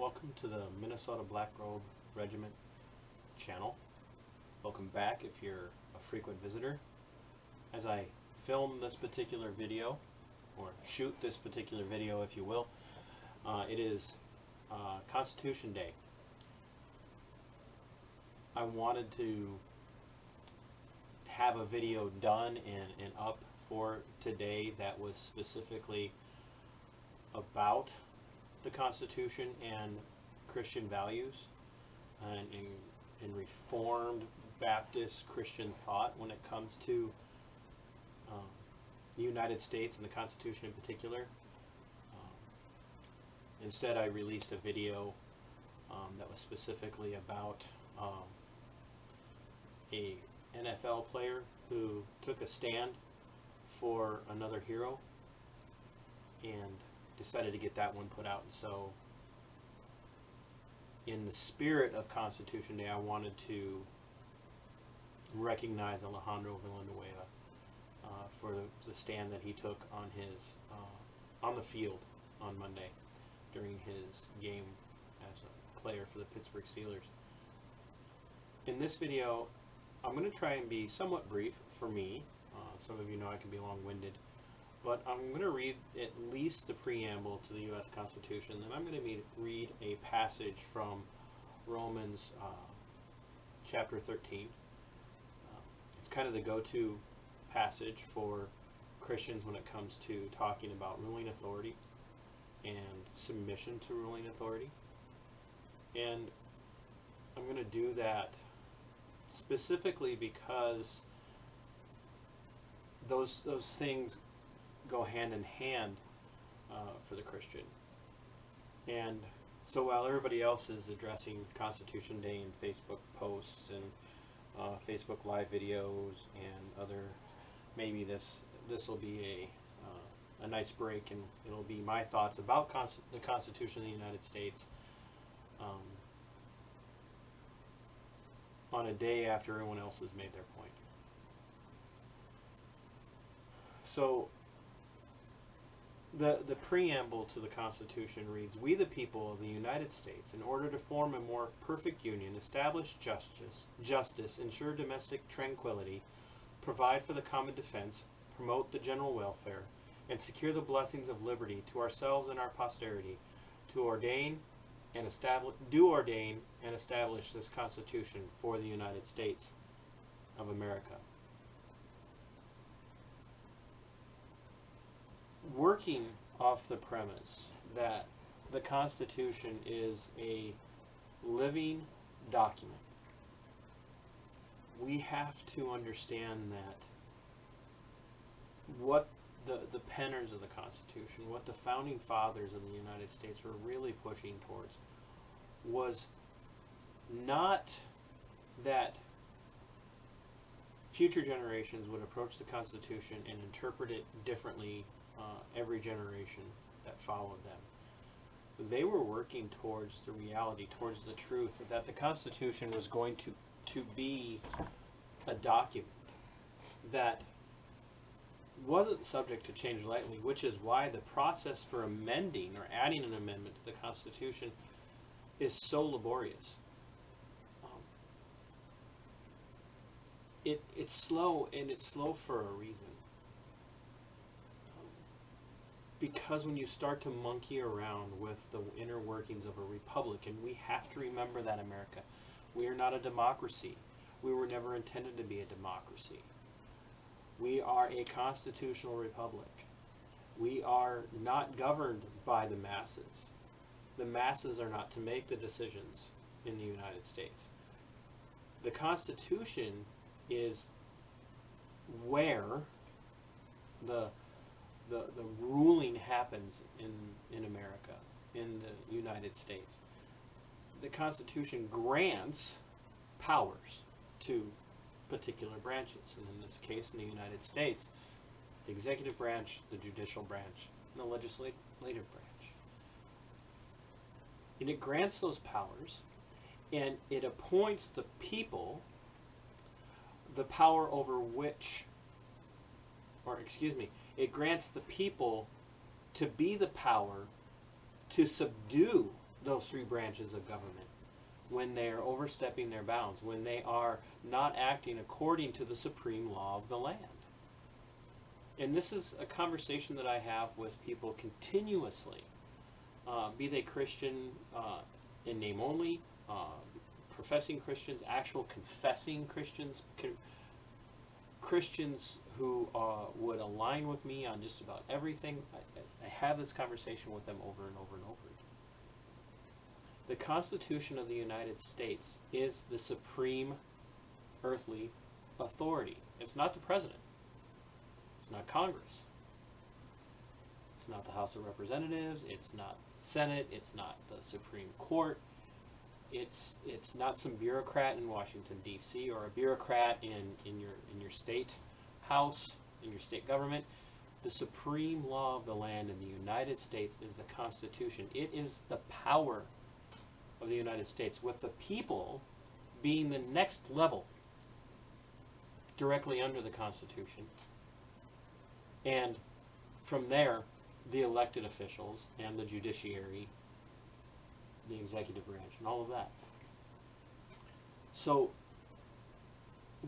welcome to the Minnesota Black Robe Regiment channel. Welcome back if you're a frequent visitor. As I film this particular video, or shoot this particular video if you will, it is Constitution Day. I wanted to have a video done and up for today that was specifically about the Constitution and Christian values and Reformed Baptist Christian thought when it comes to the United States and the Constitution in particular. Instead, I released a video that was specifically about a NFL player who took a stand for another hero and decided to get that one put out. And so in the spirit of Constitution Day, I wanted to recognize Alejandro Villanueva for the stand that he took on his on the field on Monday during his game as a player for the Pittsburgh Steelers. In this video, I'm going to try and be somewhat brief for me. Some of you know I can be long-winded. But I'm going to read at least the preamble to the U.S. Constitution, then I'm going to read a passage from Romans chapter 13. It's kind of the go-to passage for Christians when it comes to talking about ruling authority and submission to ruling authority. And I'm going to do that specifically because those things go hand in hand for the Christian. And so while everybody else is addressing Constitution Day in Facebook posts and Facebook live videos and other, maybe this will be a nice break, and it'll be my thoughts about the Constitution of the United States on a day after everyone else has made their point. So the preamble to the Constitution reads, "We the people of the United States, in order to form a more perfect union, establish justice, ensure domestic tranquility, provide for the common defense, promote the general welfare, and secure the blessings of liberty to ourselves and our posterity, do ordain and establish this Constitution for the United States of America." Working off the premise that the Constitution is a living document, we have to understand that what the penners of the Constitution, what the founding fathers of the United States were really pushing towards, was not that future generations would approach the Constitution and interpret it differently every generation that followed them. They were working towards the reality, towards the truth, that the Constitution was going to be a document that wasn't subject to change lightly, which is why the process for amending or adding an amendment to the Constitution is so laborious. It's slow, and it's slow for a reason. Because when you start to monkey around with the inner workings of a republic, and we have to remember that, America, we are not a democracy. We were never intended to be a democracy. We are a constitutional republic. We are not governed by the masses. The masses are not to make the decisions in the United States. The Constitution is where the ruling happens in America, in the United States. The Constitution grants powers to particular branches, and in this case, in the United States, the executive branch, the judicial branch, and the legislative branch. And it grants those powers, and it appoints the people the power over which, it grants the people to be the power to subdue those three branches of government, when they are overstepping their bounds, when they are not acting according to the supreme law of the land. And this is a conversation that I have with people continuously, be they Christian in name only, professing Christians, actual confessing Christians, Christians who would align with me on just about everything. I have this conversation with them over and over and over. The Constitution of the United States is the supreme earthly authority. It's not the president. It's not Congress. It's not the House of Representatives. It's not the Senate. It's not the Supreme Court. It's not some bureaucrat in Washington, D.C. or a bureaucrat in your state house, in your state government. The supreme law of the land in the United States is the Constitution. It is the power of the United States, with the people being the next level directly under the Constitution. And from there, the elected officials and the judiciary, the executive branch, and all of that. So,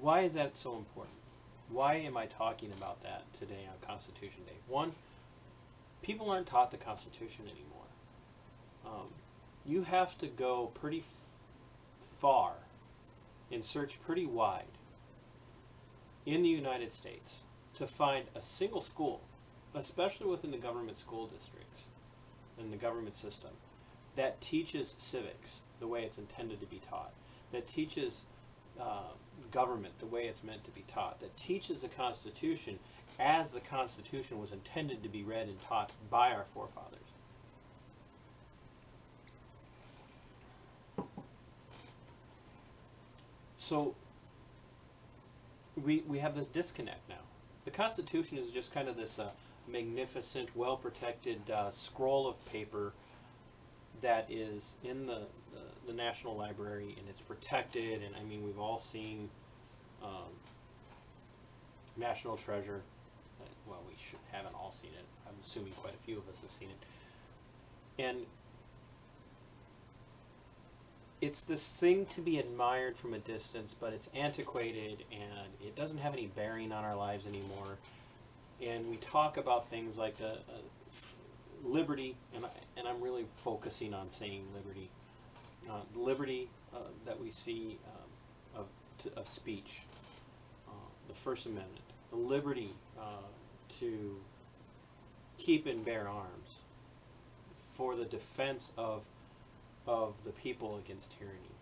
why is that so important? Why am I talking about that today on Constitution Day? One, people aren't taught the Constitution anymore. You have to go pretty far and search pretty wide in the United States to find a single school, especially within the government school districts and the government system, that teaches civics the way it's intended to be taught, that teaches government the way it's meant to be taught, that teaches the Constitution as the Constitution was intended to be read and taught by our forefathers. So we have this disconnect now. The Constitution is just kind of this magnificent, well-protected scroll of paper that is in the National Library, and it's protected. And I mean, we've all seen National Treasure. Well, we haven't all seen it. I'm assuming quite a few of us have seen it. And it's this thing to be admired from a distance, but it's antiquated and it doesn't have any bearing on our lives anymore. And we talk about things like liberty, and I'm really focusing on saying liberty. Liberty that we see of speech, the First Amendment, the liberty to keep and bear arms for the defense of the people against tyranny,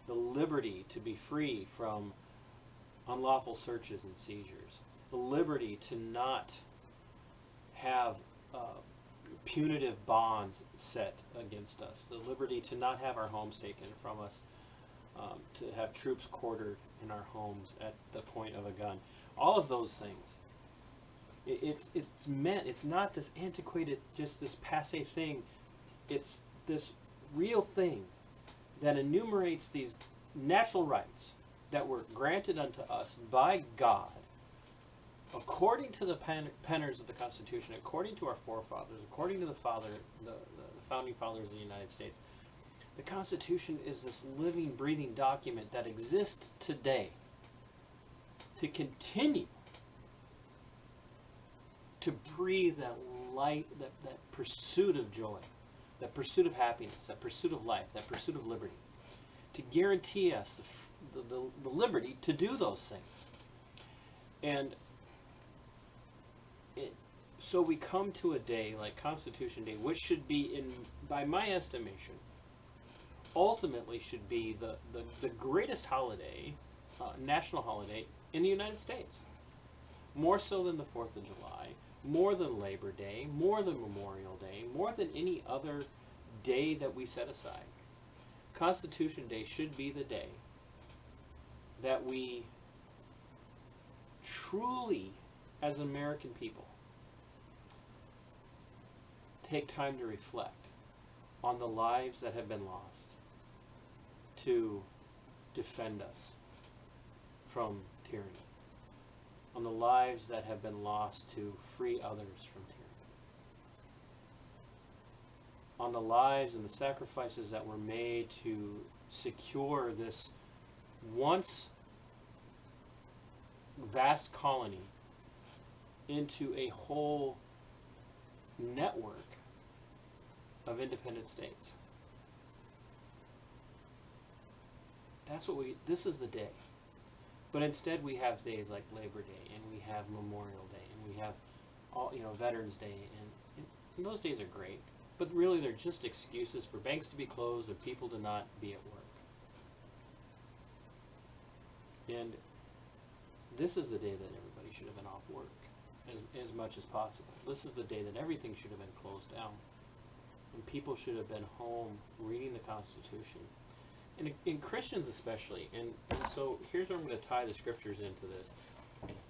the liberty to be free from unlawful searches and seizures, the liberty to not have punitive bonds set against us, the liberty to not have our homes taken from us, to have troops quartered in our homes at the point of a gun. All of those things. It's not this antiquated, just this passé thing. It's this real thing that enumerates these natural rights that were granted unto us by God according to the penners of the Constitution, according to our forefathers, according to the founding fathers of the United States. The Constitution is this living, breathing document that exists today to continue to breathe that light, that pursuit of joy, that pursuit of happiness, that pursuit of life, that pursuit of liberty, to guarantee us the liberty to do those things. And so we come to a day like Constitution Day, which should be, by my estimation, ultimately should be the greatest holiday, national holiday in the United States. More so than the 4th of July, more than Labor Day, more than Memorial Day, more than any other day that we set aside. Constitution Day should be the day that we truly, as American people, take time to reflect on the lives that have been lost to defend us from tyranny, on the lives that have been lost to free others from tyranny. on the lives and the sacrifices that were made to secure this once vast colony into a whole network of independent states. That's what this is the day. But instead we have days like Labor Day, and we have Memorial Day, and we have all, Veterans Day, and those days are great. But really they're just excuses for banks to be closed or people to not be at work. And this is the day that everybody should have been off work as much as possible. This is the day that everything should have been closed down. And people should have been home reading the Constitution. And in Christians especially. And so here's where I'm going to tie the scriptures into this.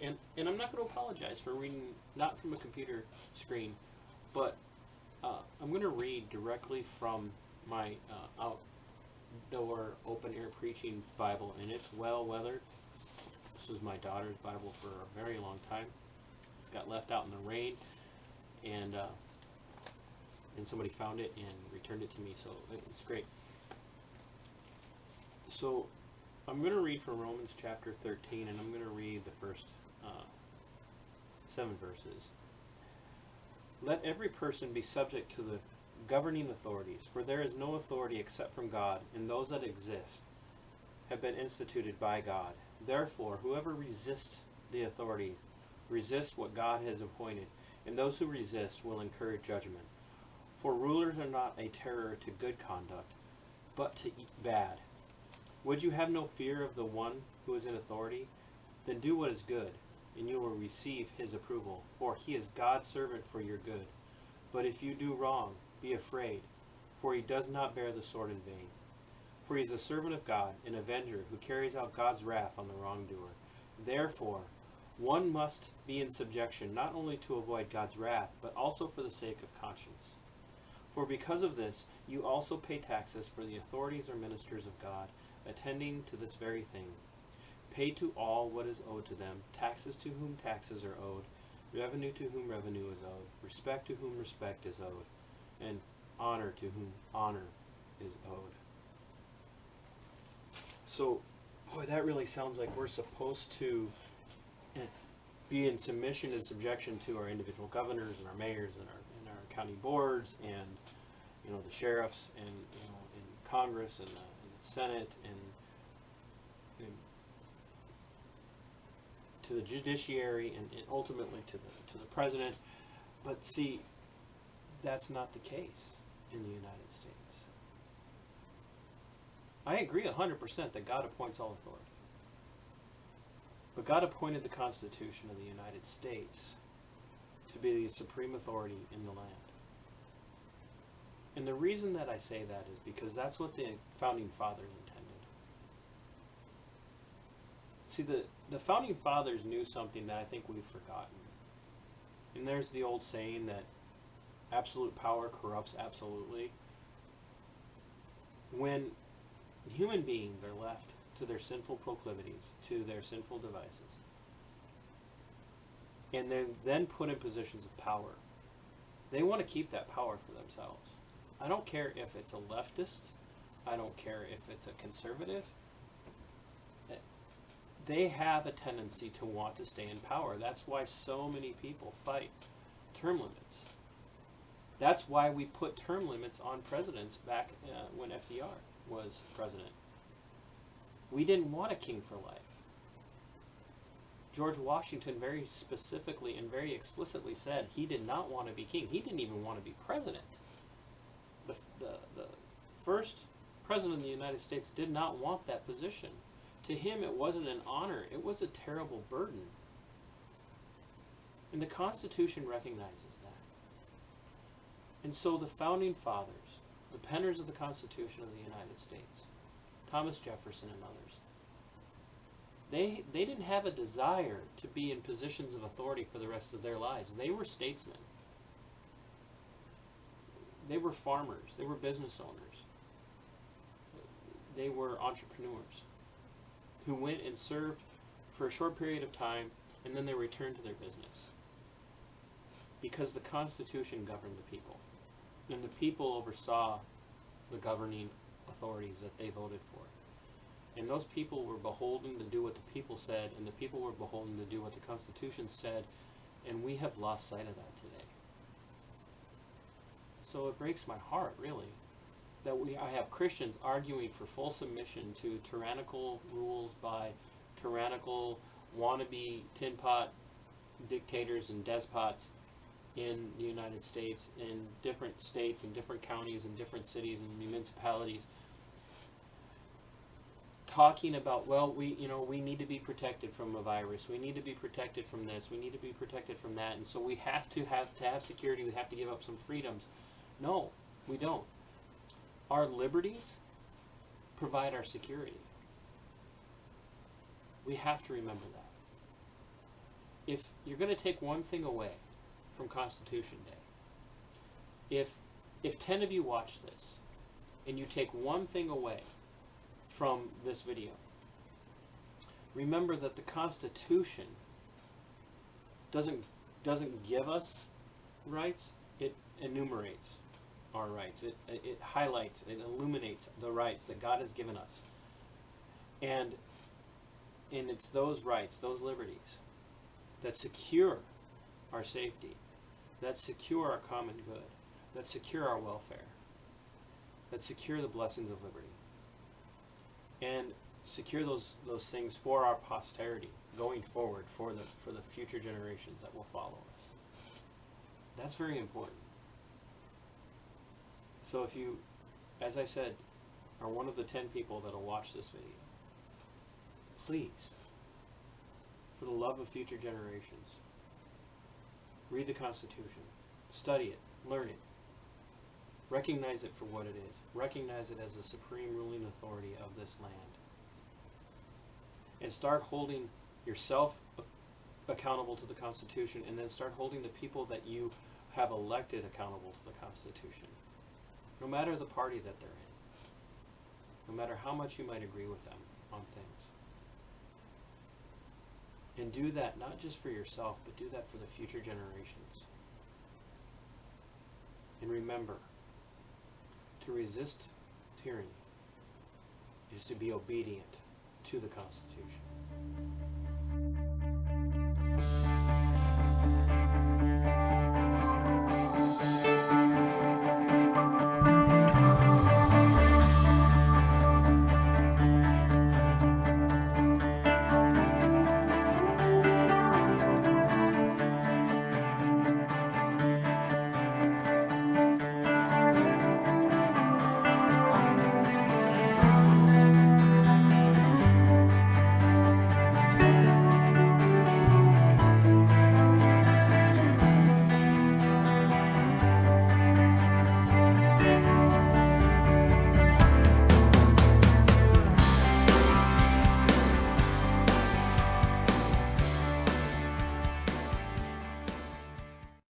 And I'm not going to apologize for reading, not from a computer screen, but I'm going to read directly from my outdoor open-air preaching Bible, and it's well-weathered. This was my daughter's Bible for a very long time. It's got left out in the rain, and somebody found it and returned it to me, so it's great. So I'm going to read from Romans chapter 13, and I'm going to read the first 7 verses. Let every person be subject to the governing authorities, for there is no authority except from God, and those that exist have been instituted by God. Therefore, whoever resists the authority resists what God has appointed, and those who resist will incur judgment. For rulers are not a terror to good conduct, but to bad. Would you have no fear of the one who is in authority? Then do what is good, and you will receive his approval, for he is God's servant for your good. But if you do wrong, be afraid, for he does not bear the sword in vain. For he is a servant of God, an avenger who carries out God's wrath on the wrongdoer. Therefore, one must be in subjection, not only to avoid God's wrath, but also for the sake of conscience. For because of this, you also pay taxes, for the authorities are ministers of God, attending to this very thing. Pay to all what is owed to them, taxes to whom taxes are owed, revenue to whom revenue is owed, respect to whom respect is owed, and honor to whom honor is owed. So, boy, that really sounds like we're supposed to be in submission and subjection to our individual governors and our mayors and our county boards and the sheriffs and in Congress and the Senate and to the judiciary and ultimately to the president. But see, that's not the case in the United States. I agree 100% that God appoints all authority. But God appointed the Constitution of the United States to be the supreme authority in the land. And the reason that I say that is because that's what the Founding Fathers intended. See, the Founding Fathers knew something that I think we've forgotten. And there's the old saying that absolute power corrupts absolutely. When human beings are left to their sinful proclivities, to their sinful devices, and they're then put in positions of power, they want to keep that power for themselves. I don't care if it's a leftist, I don't care if it's a conservative, they have a tendency to want to stay in power. That's why so many people fight term limits. That's why we put term limits on presidents back when FDR was president. We didn't want a king for life. George Washington very specifically and very explicitly said he did not want to be king. He didn't even want to be president. The first president of the United States did not want that position. To him, it wasn't an honor. It was a terrible burden. And the Constitution recognizes that. And so the Founding Fathers, the penners of the Constitution of the United States, Thomas Jefferson and others, they didn't have a desire to be in positions of authority for the rest of their lives. They were statesmen. They were farmers. They were business owners. They were entrepreneurs who went and served for a short period of time, and then they returned to their business. Because the Constitution governed the people. And the people oversaw the governing authorities that they voted for. And those people were beholden to do what the people said, and the people were beholden to do what the Constitution said, and we have lost sight of that today. So it breaks my heart, really, that I have Christians arguing for full submission to tyrannical rules by tyrannical wannabe tin pot dictators and despots in the United States, in different states and different counties and different cities and municipalities, talking about, well, we need to be protected from a virus, we need to be protected from this, we need to be protected from that, and so we have to have security, we have to give up some freedoms. No, we don't. Our liberties provide our security. We have to remember that. If you're going to take one thing away from Constitution Day, if 10 of you watch this and you take one thing away from this video, remember that the Constitution doesn't give us rights, it enumerates our rights. It highlights, it illuminates the rights that God has given us. And it's those rights, those liberties, that secure our safety, that secure our common good, that secure our welfare, that secure the blessings of liberty, and secure those things for our posterity going forward, for the future generations that will follow us. That's very important. So if you, as I said, are one of the 10 people that will watch this video, please, for the love of future generations, read the Constitution, study it, learn it, recognize it for what it is, recognize it as the supreme ruling authority of this land, and start holding yourself accountable to the Constitution, and then start holding the people that you have elected accountable to the Constitution, no matter the party that they're in, no matter how much you might agree with them on things. And do that not just for yourself, but do that for the future generations. And remember, to resist tyranny is to be obedient to the Constitution.